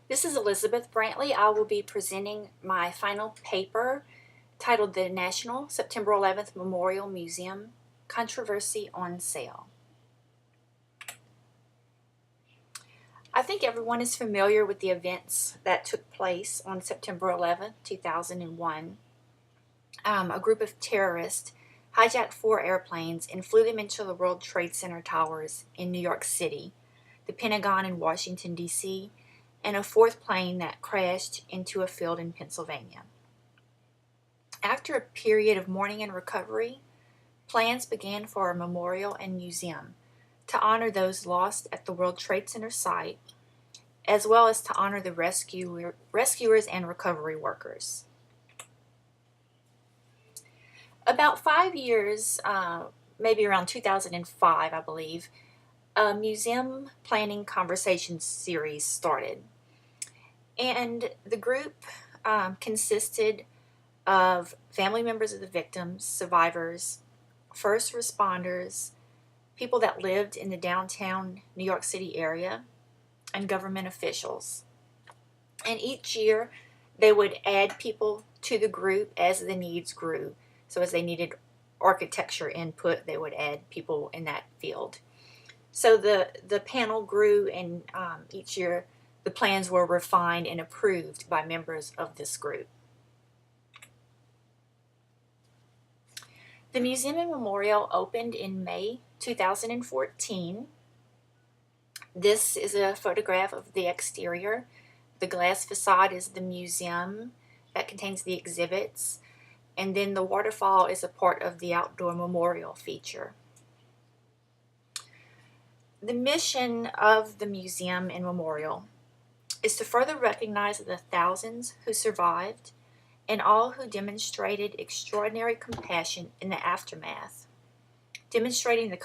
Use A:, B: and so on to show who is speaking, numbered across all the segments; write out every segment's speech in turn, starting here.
A: This is Elizabeth Brantley. I will be presenting my final paper titled The National September 11th Memorial Museum Controversy on Sale. I think everyone is familiar with the events that took place on September 11th, 2001. A group of terrorists hijacked 4 airplanes and flew them into the World Trade Center towers in New York City, the Pentagon in Washington, D.C., and a 4th plane that crashed into a field in Pennsylvania. After a period of mourning and recovery, plans began for a memorial and museum to honor those lost at the World Trade Center site, as well as to honor the rescuers and recovery workers. About 5 years, maybe around 2005, I believe, a museum planning conversation series started. And the group consisted of family members of the victims, survivors, first responders, people that lived in the downtown New York City area, and government officials. And each year they would add people to the group as the needs grew. So as they needed architecture input, they would add people in that field. So the panel grew, and each year the plans were refined and approved by members of this group. The museum and memorial opened in May 2014. This is a photograph of the exterior. The glass facade is the museum that contains the exhibits, and then the waterfall is a part of the outdoor memorial feature. The mission of the museum and memorial is to further recognize the thousands who survived and all who demonstrated extraordinary compassion in the aftermath, demonstrating the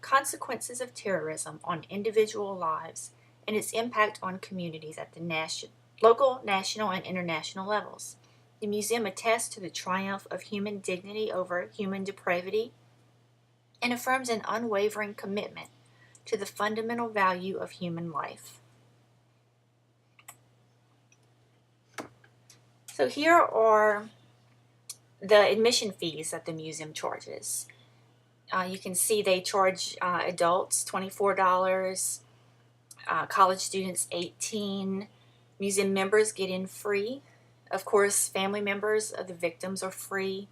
A: consequences of terrorism on individual lives and its impact on communities at the local, national, and international levels. The museum attests to the triumph of human dignity over human depravity and affirms an unwavering commitment to the fundamental value of human life. So here are the admission fees that the museum charges. You can see they charge adults $24, college students $18, museum members get in free. Of course, family members of the victims are free,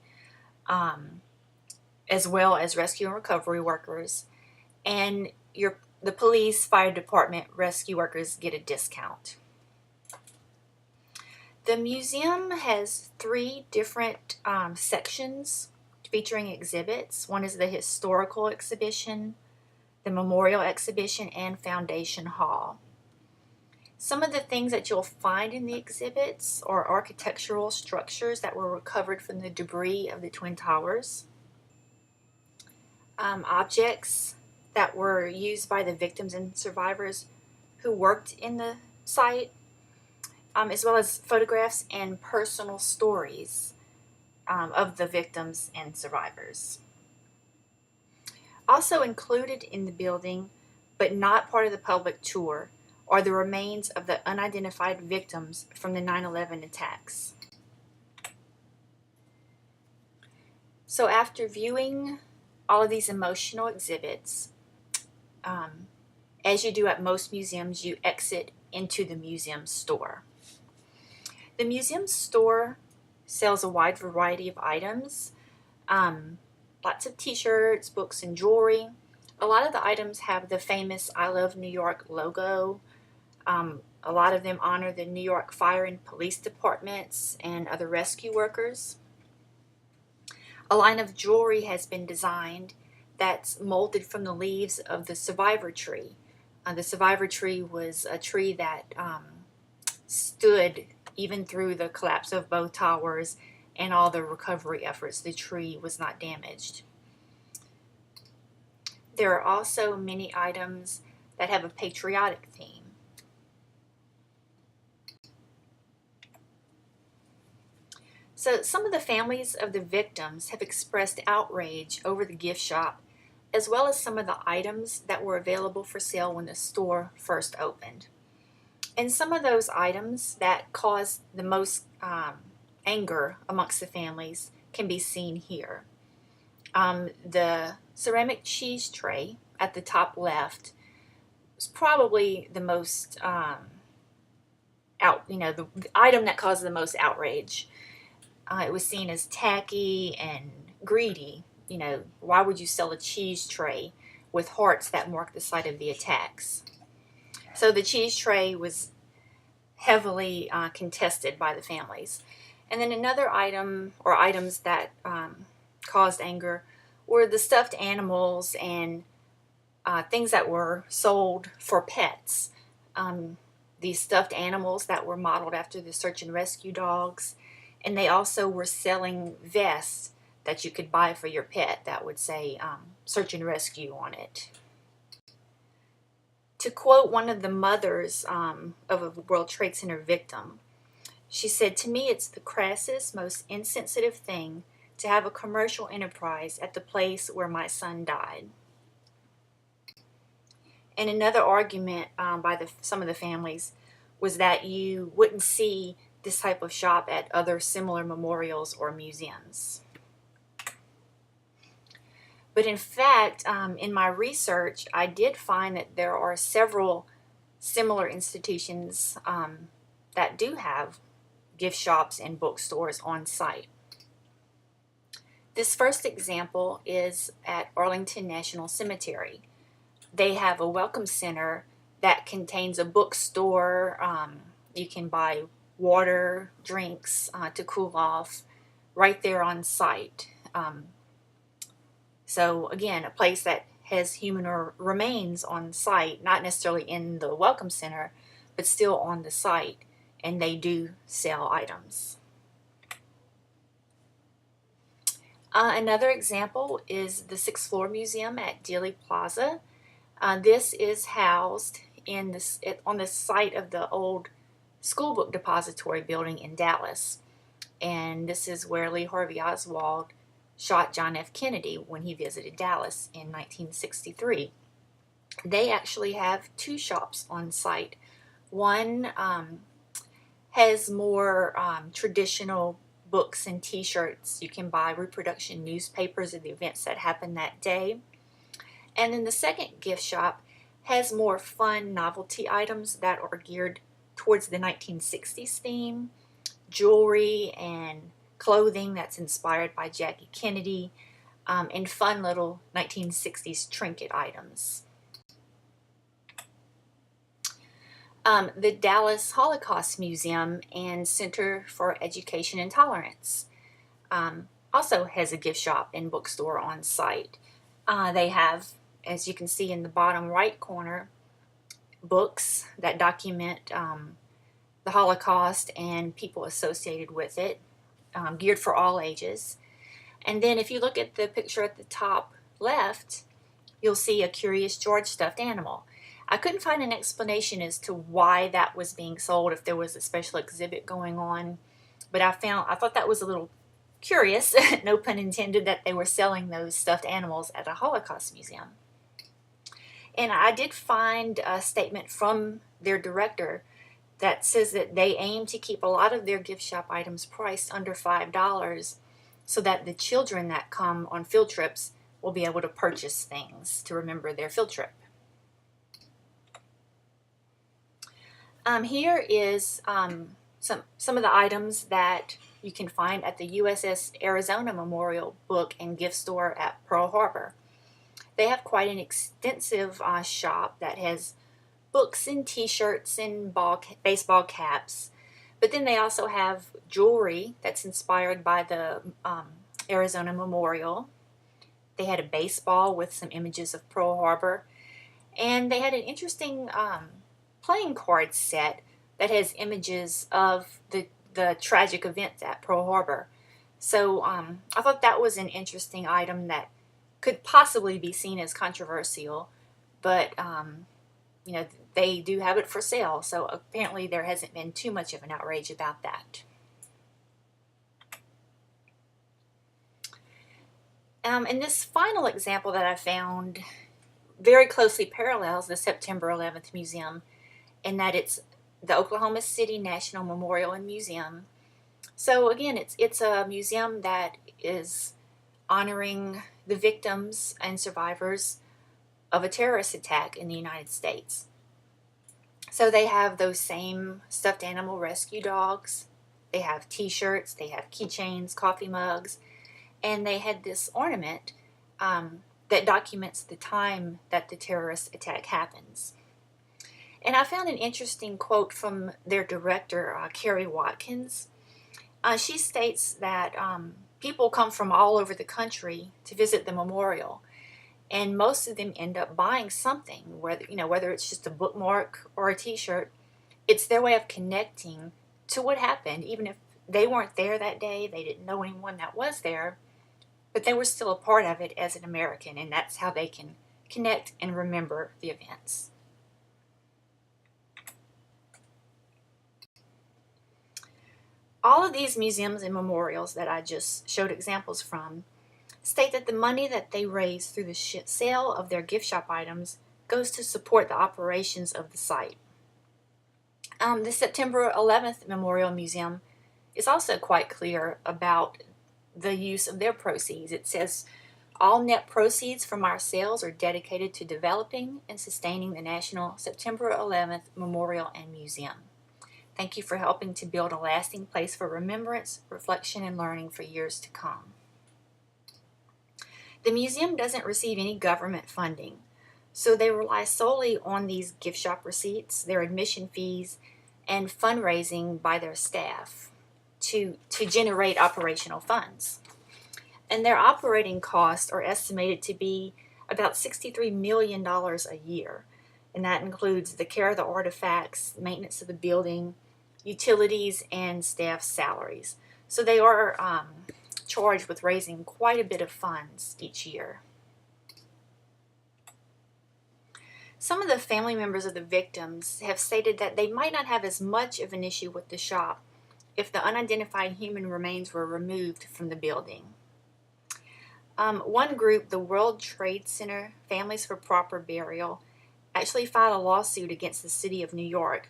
A: as well as rescue and recovery workers. And the police, fire department, rescue workers get a discount. The museum has 3 different sections featuring exhibits. One is the historical exhibition, the memorial exhibition, and foundation hall. Some of the things that you'll find in the exhibits are architectural structures that were recovered from the debris of the Twin Towers, objects that were used by the victims and survivors who worked in the site, as well as photographs and personal stories of the victims and survivors. Also included in the building, but not part of the public tour, are the remains of the unidentified victims from the 9/11 attacks. So after viewing all of these emotional exhibits, as you do at most museums, you exit into the museum store. The museum store sells a wide variety of items, lots of t-shirts, books, and jewelry. A lot of the items have the famous I Love New York logo. A lot of them honor the New York Fire and Police Departments and other rescue workers. A line of jewelry has been designed that's molded from the leaves of the survivor tree. The survivor tree was a tree that stood even through the collapse of both towers and all the recovery efforts. The tree was not damaged. There are also many items that have a patriotic theme. So some of the families of the victims have expressed outrage over the gift shop, as well as some of the items that were available for sale when the store first opened. And some of those items that caused the most anger amongst the families can be seen here. The ceramic cheese tray at the top left was probably the most the item that caused the most outrage. It was seen as tacky and greedy. Why would you sell a cheese tray with hearts that mark the site of the attacks? So the cheese tray was heavily contested by the families. And then another item or items that caused anger were the stuffed animals and things that were sold for pets. These stuffed animals that were modeled after the search and rescue dogs. And they also were selling vests that you could buy for your pet that would say search and rescue on it. To quote one of the mothers of a World Trade Center victim, she said, "To me, it's the crassest, most insensitive thing to have a commercial enterprise at the place where my son died." And another argument by some of the families was that you wouldn't see this type of shop at other similar memorials or museums. But in fact, in my research, I did find that there are several similar institutions that do have gift shops and bookstores on site. This first example is at Arlington National Cemetery. They have a welcome center that contains a bookstore. You can buy water, drinks to cool off right there on site. So again, a place that has human remains on site, not necessarily in the welcome center, but still on the site, and they do sell items. Another example is the 6th Floor Museum at Dealey Plaza. This is housed on the site of the old school book depository building in Dallas. And this is where Lee Harvey Oswald shot John F. Kennedy when he visited Dallas in 1963. They actually have two shops on site. One has more traditional books and t-shirts. You can buy reproduction newspapers of the events that happened that day. And then the second gift shop has more fun novelty items that are geared towards the 1960s theme, jewelry and clothing that's inspired by Jackie Kennedy, and fun little 1960s trinket items. The Dallas Holocaust Museum and Center for Education and Tolerance also has a gift shop and bookstore on site. They have, as you can see in the bottom right corner, books that document the Holocaust and people associated with it, geared for all ages. And then if you look at the picture at the top left, you'll see a Curious George stuffed animal. I couldn't find an explanation as to why that was being sold, if there was a special exhibit going on, but I thought that was a little curious, no pun intended, that they were selling those stuffed animals at a Holocaust museum. And I did find a statement from their director that says that they aim to keep a lot of their gift shop items priced under $5 so that the children that come on field trips will be able to purchase things to remember their field trip. Here is some of the items that you can find at the USS Arizona Memorial Book and Gift Store at Pearl Harbor. They have quite an extensive shop that has books and t-shirts and baseball caps, but then they also have jewelry that's inspired by the Arizona Memorial. They had a baseball with some images of Pearl Harbor, and they had an interesting playing card set that has images of the tragic events at Pearl Harbor. So I thought that was an interesting item that could possibly be seen as controversial, but they do have it for sale, so apparently there hasn't been too much of an outrage about that. And this final example that I found very closely parallels the September 11th Museum in that it's the Oklahoma City National Memorial and Museum. So again, it's a museum that is honoring the victims and survivors of a terrorist attack in the United States. So they have those same stuffed animal rescue dogs. They have t-shirts, they have keychains, coffee mugs, and they had this ornament that documents the time that the terrorist attack happens. And I found an interesting quote from their director, Carrie Watkins. She states that people come from all over the country to visit the memorial, and most of them end up buying something, whether it's just a bookmark or a t-shirt. It's their way of connecting to what happened, even if they weren't there that day, they didn't know anyone that was there, but they were still a part of it as an American, and that's how they can connect and remember the events. All of these museums and memorials that I just showed examples from state that the money that they raise through the sale of their gift shop items goes to support the operations of the site. The September 11th Memorial Museum is also quite clear about the use of their proceeds. It says, all net proceeds from our sales are dedicated to developing and sustaining the National September 11th Memorial and Museum. Thank you for helping to build a lasting place for remembrance, reflection, and learning for years to come. The museum doesn't receive any government funding, so they rely solely on these gift shop receipts, their admission fees, and fundraising by their staff to generate operational funds. And their operating costs are estimated to be about $63 million a year, and that includes the care of the artifacts, maintenance of the building, utilities, and staff salaries. So they are charged with raising quite a bit of funds each year. Some of the family members of the victims have stated that they might not have as much of an issue with the shop if the unidentified human remains were removed from the building. One group, the World Trade Center Families for Proper Burial, actually filed a lawsuit against the city of New York.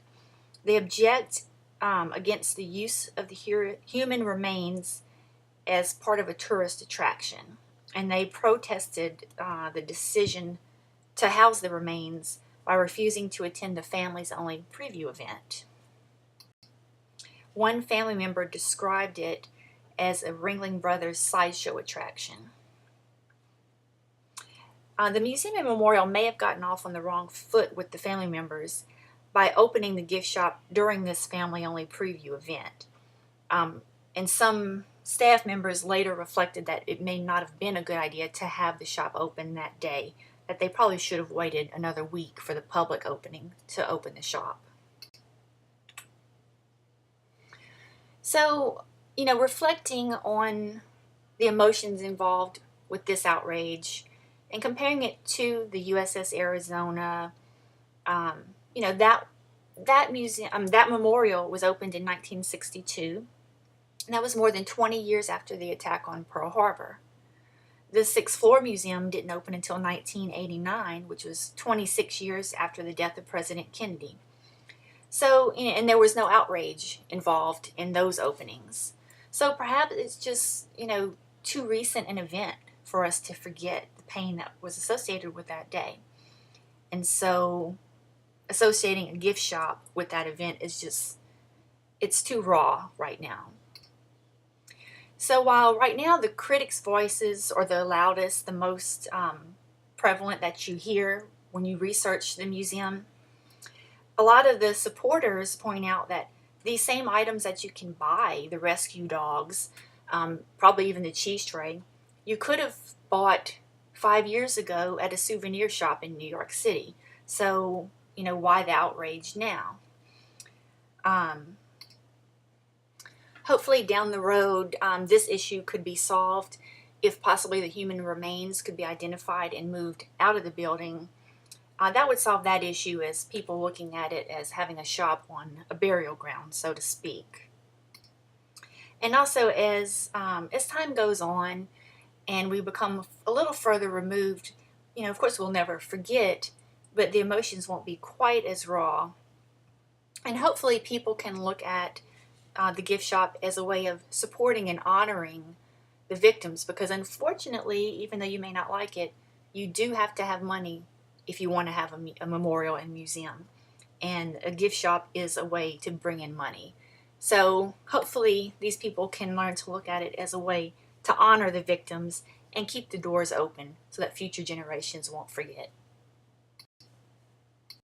A: They object against the use of the human remains as part of a tourist attraction, and they protested the decision to house the remains by refusing to attend the family's only preview event. One family member described it as a Ringling Brothers sideshow attraction. The museum and memorial may have gotten off on the wrong foot with the family members by opening the gift shop during this family-only preview event. And some staff members later reflected that it may not have been a good idea to have the shop open that day, that they probably should have waited another week for the public opening to open the shop. So, reflecting on the emotions involved with this outrage and comparing it to the USS Arizona, that museum, that memorial was opened in 1962. And that was more than 20 years after the attack on Pearl Harbor. The sixth floor museum didn't open until 1989, which was 26 years after the death of President Kennedy. So, and there was no outrage involved in those openings. So perhaps it's just, too recent an event for us to forget the pain that was associated with that day. And so associating a gift shop with that event is just, it's too raw right now. So while right now the critics' voices are the loudest, the most prevalent that you hear when you research the museum, a lot of the supporters point out that these same items that you can buy, the rescue dogs, probably even the cheese tray, you could have bought 5 years ago at a souvenir shop in New York City. So, why the outrage now? Hopefully down the road, this issue could be solved if possibly the human remains could be identified and moved out of the building. That would solve that issue as people looking at it as having a shop on a burial ground, so to speak. And also as time goes on and we become a little further removed, of course we'll never forget, but the emotions won't be quite as raw. And hopefully people can look at the gift shop as a way of supporting and honoring the victims, because unfortunately, even though you may not like it, you do have to have money if you want to have a memorial and museum. And a gift shop is a way to bring in money. So hopefully these people can learn to look at it as a way to honor the victims and keep the doors open so that future generations won't forget.